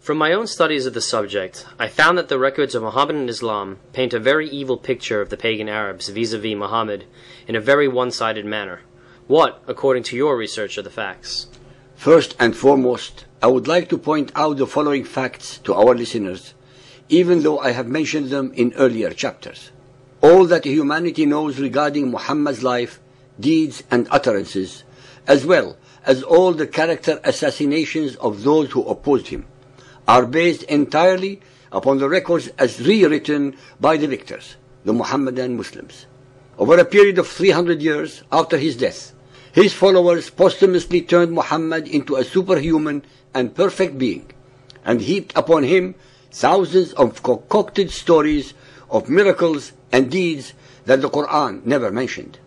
From my own studies of the subject, I found that the records of Mohammedan Islam paint a very evil picture of the pagan Arabs vis-a-vis Muhammad in a very one-sided manner. What, according to your research, are the facts? First and foremost, I would like to point out the following facts to our listeners, even though I have mentioned them in earlier chapters. All that humanity knows regarding Muhammad's life, deeds and utterances, as well as all the character assassinations of those who opposed him, are based entirely upon the records as rewritten by the victors, the Muhammadan Muslims. Over a period of 300 years after his death, his followers posthumously turned Muhammad into a superhuman and perfect being, and heaped upon him thousands of concocted stories of miracles and deeds that the Quran never mentioned.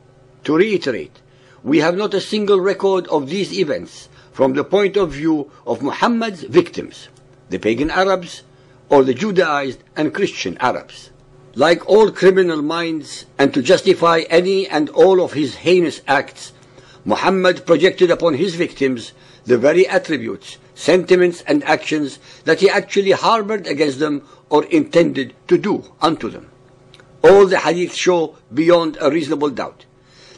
To reiterate, we have not a single record of these events from the point of view of Muhammad's victims, the pagan Arabs or the Judaized and Christian Arabs. Like all criminal minds, and to justify any and all of his heinous acts, Muhammad projected upon his victims the very attributes, sentiments and actions that he actually harbored against them or intended to do unto them. All the hadiths show beyond a reasonable doubt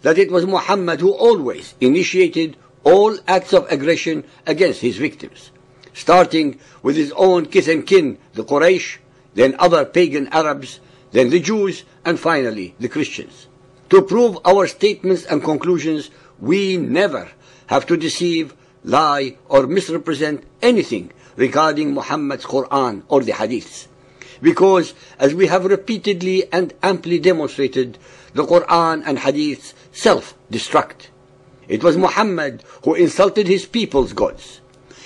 that it was Muhammad who always initiated all acts of aggression against his victims, starting with his own kith and kin, the Quraysh, then other pagan Arabs, then the Jews, and finally the Christians. To prove our statements and conclusions, we never have to deceive, lie, or misrepresent anything regarding Muhammad's Quran or the Hadiths, because, as we have repeatedly and amply demonstrated, the Quran and Hadiths self-destruct. It was Muhammad who insulted his people's gods.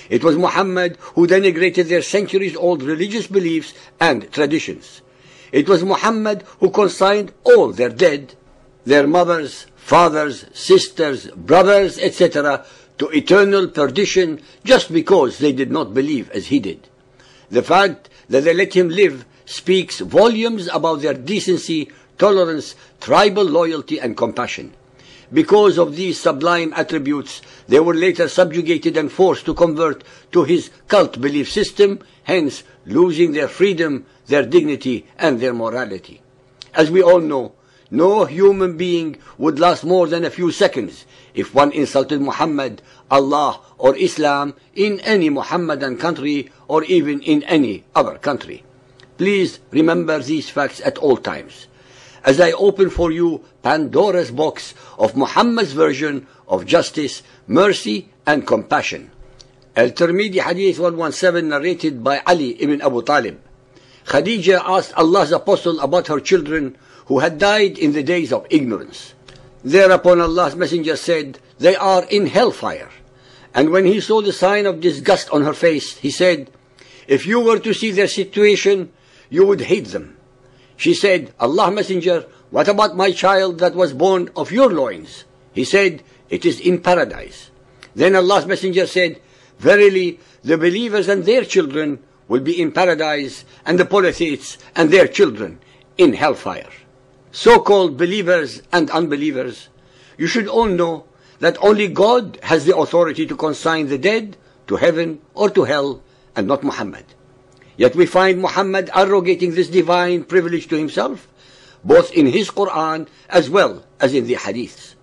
It was Muhammad who denigrated their centuries-old religious beliefs and traditions. It was Muhammad who consigned all their dead, their mothers, fathers, sisters, brothers, etc., to eternal perdition just because they did not believe as he did. The fact that they let him live speaks volumes about their decency, tolerance, tribal loyalty and compassion. Because of these sublime attributes, they were later subjugated and forced to convert to his cult belief system, hence losing their freedom, their dignity, and their morality. As we all know, no human being would last more than a few seconds if one insulted Muhammad, Allah, or Islam in any Muhammadan country or even in any other country. Please remember these facts at all times, as I open for you Pandora's box of Muhammad's version of justice, mercy, and compassion. Al-Tirmidhi Hadith 117, narrated by Ali ibn Abu Talib. Khadija asked Allah's apostle about her children who had died in the days of ignorance. Thereupon Allah's messenger said, "They are in hellfire." And when he saw the sign of disgust on her face, he said, "If you were to see their situation, you would hate them." She said, "Allah's messenger, what about my child that was born of your loins?" He said, "It is in paradise." Then Allah's messenger said, "Verily, the believers and their children will be in paradise, and the polytheists and their children in hellfire." So-called believers and unbelievers, you should all know that only God has the authority to consign the dead to heaven or to hell, and not Muhammad. Yet we find Muhammad arrogating this divine privilege to himself, both in his Quran as well as in the Hadiths.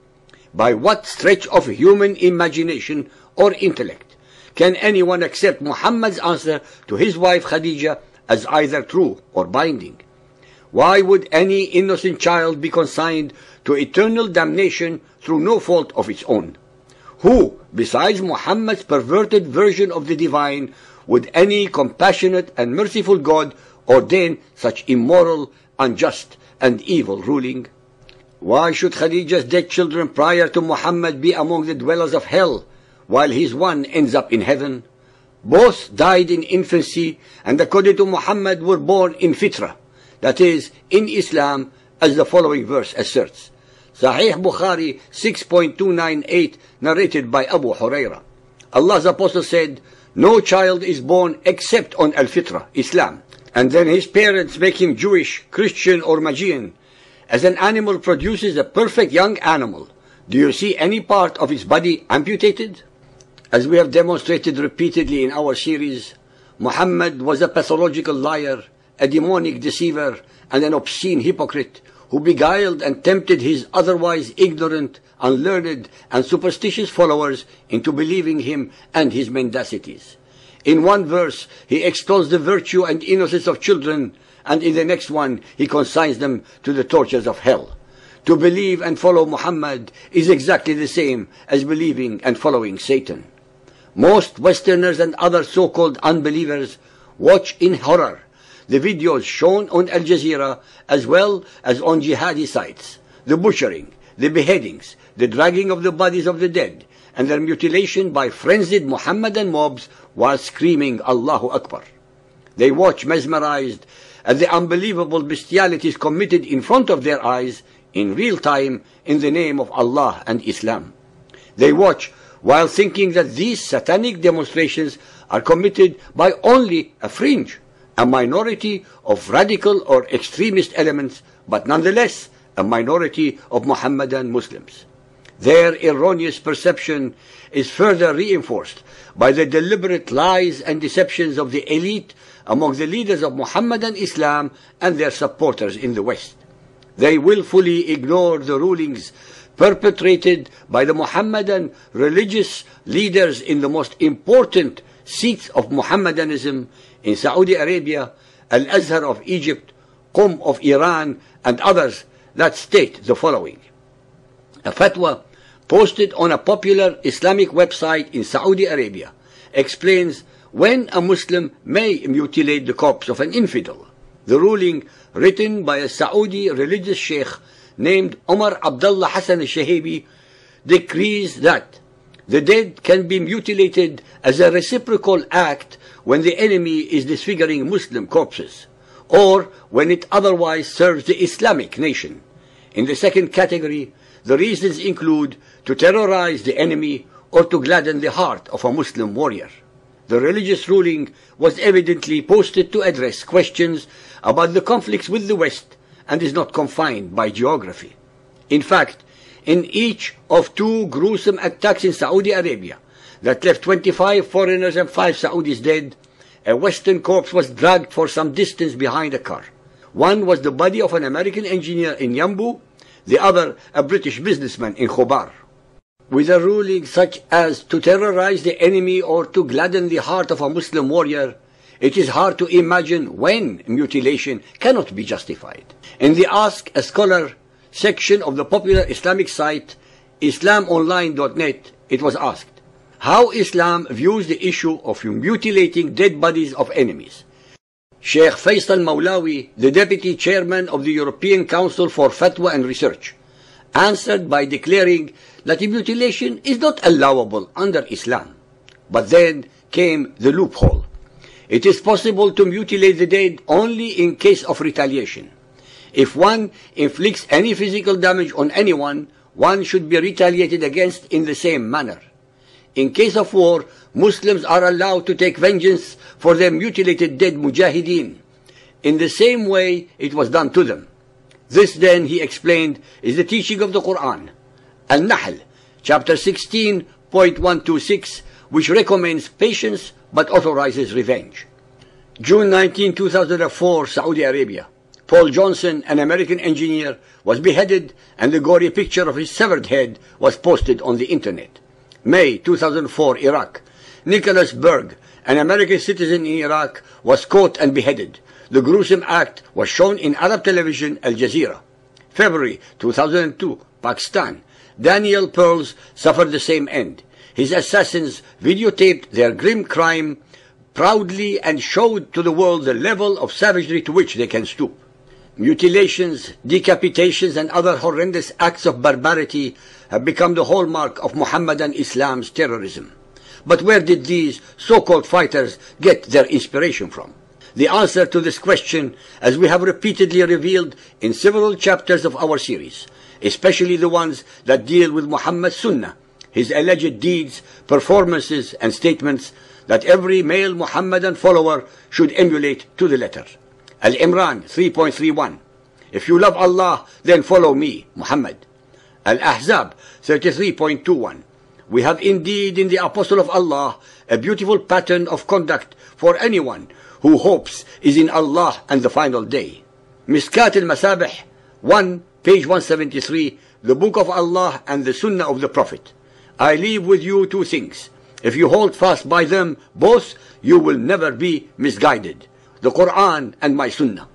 By what stretch of human imagination or intellect can anyone accept Muhammad's answer to his wife Khadija as either true or binding? Why would any innocent child be consigned to eternal damnation through no fault of its own? Who, besides Muhammad's perverted version of the divine, would any compassionate and merciful God ordain such immoral, unjust, and evil ruling? Why should Khadija's dead children prior to Muhammad be among the dwellers of hell, while his one ends up in heaven? Both died in infancy, and according to Muhammad were born in fitra, that is, in Islam, as the following verse asserts. Sahih Bukhari 6.298, narrated by Abu Huraira. Allah's apostle said, "No child is born except on al-fitra, Islam, and then his parents make him Jewish, Christian, or Magian. As an animal produces a perfect young animal, do you see any part of its body amputated?" As we have demonstrated repeatedly in our series, Muhammad was a pathological liar, a demonic deceiver, and an obscene hypocrite who beguiled and tempted his otherwise ignorant, unlearned, and superstitious followers into believing him and his mendacities. In one verse, he extols the virtue and innocence of children, and in the next one, he consigns them to the tortures of hell. To believe and follow Muhammad is exactly the same as believing and following Satan. Most Westerners and other so-called unbelievers watch in horror the videos shown on Al Jazeera as well as on jihadi sites, the butchering, the beheadings, the dragging of the bodies of the dead, and their mutilation by frenzied Muhammadan mobs while screaming Allahu Akbar. They watch mesmerized at the unbelievable bestialities committed in front of their eyes in real time in the name of Allah and Islam. They watch while thinking that these satanic demonstrations are committed by only a fringe, a minority of radical or extremist elements, but nonetheless a minority of Muhammadan Muslims. Their erroneous perception is further reinforced by the deliberate lies and deceptions of the elite among the leaders of Muhammadan Islam and their supporters in the West. They willfully ignore the rulings perpetrated by the Muhammadan religious leaders in the most important seats of Muhammadanism in Saudi Arabia, Al-Azhar of Egypt, Qum of Iran, and others that state the following. A fatwa posted on a popular Islamic website in Saudi Arabia explains when a Muslim may mutilate the corpse of an infidel. The ruling, written by a Saudi religious sheikh named Omar Abdullah Hassan al-Shahibi, decrees that the dead can be mutilated as a reciprocal act when the enemy is disfiguring Muslim corpses, or when it otherwise serves the Islamic nation. In the second category, the reasons include to terrorize the enemy or to gladden the heart of a Muslim warrior. The religious ruling was evidently posted to address questions about the conflicts with the West and is not confined by geography. In fact, in each of 2 gruesome attacks in Saudi Arabia that left 25 foreigners and 5 Saudis dead, a Western corpse was dragged for some distance behind a car. One was the body of an American engineer in Yambu, the other a British businessman in Khobar. With a ruling such as to terrorize the enemy or to gladden the heart of a Muslim warrior, it is hard to imagine when mutilation cannot be justified. In the Ask a Scholar section of the popular Islamic site islamonline.net, it was asked how Islam views the issue of mutilating dead bodies of enemies. Sheikh Faisal Mawlawi, the deputy chairman of the European Council for Fatwa and Research, answered by declaring that mutilation is not allowable under Islam. But then came the loophole. It is possible to mutilate the dead only in case of retaliation. If one inflicts any physical damage on anyone, one should be retaliated against in the same manner. In case of war, Muslims are allowed to take vengeance for their mutilated dead mujahideen, in the same way it was done to them. This then, he explained, is the teaching of the Quran, Al-Nahl, chapter 16.126, which recommends patience but authorizes revenge. June 19, 2004, Saudi Arabia. Paul Johnson, an American engineer, was beheaded and the gory picture of his severed head was posted on the internet. May 2004, Iraq. Nicholas Berg, an American citizen in Iraq, was caught and beheaded. The gruesome act was shown in Arab television Al Jazeera. February 2002, Pakistan. Daniel Pearls suffered the same end. His assassins videotaped their grim crime proudly and showed to the world the level of savagery to which they can stoop. Mutilations, decapitations, and other horrendous acts of barbarity have become the hallmark of Muhammadan Islam's terrorism. But where did these so-called fighters get their inspiration from? The answer to this question, as we have repeatedly revealed in several chapters of our series, especially the ones that deal with Muhammad's Sunnah, his alleged deeds, performances, and statements that every male Muhammadan follower should emulate to the letter. Al-Imran 3.31. If you love Allah, then follow me, Muhammad. Al-Ahzab 33.21. We have indeed in the Apostle of Allah a beautiful pattern of conduct for anyone who hopes is in Allah and the final day. Miskat al-Masabih 1, page 173, the Book of Allah and the Sunnah of the Prophet. I leave with you two things. If you hold fast by them both, you will never be misguided. The Quran and my Sunnah.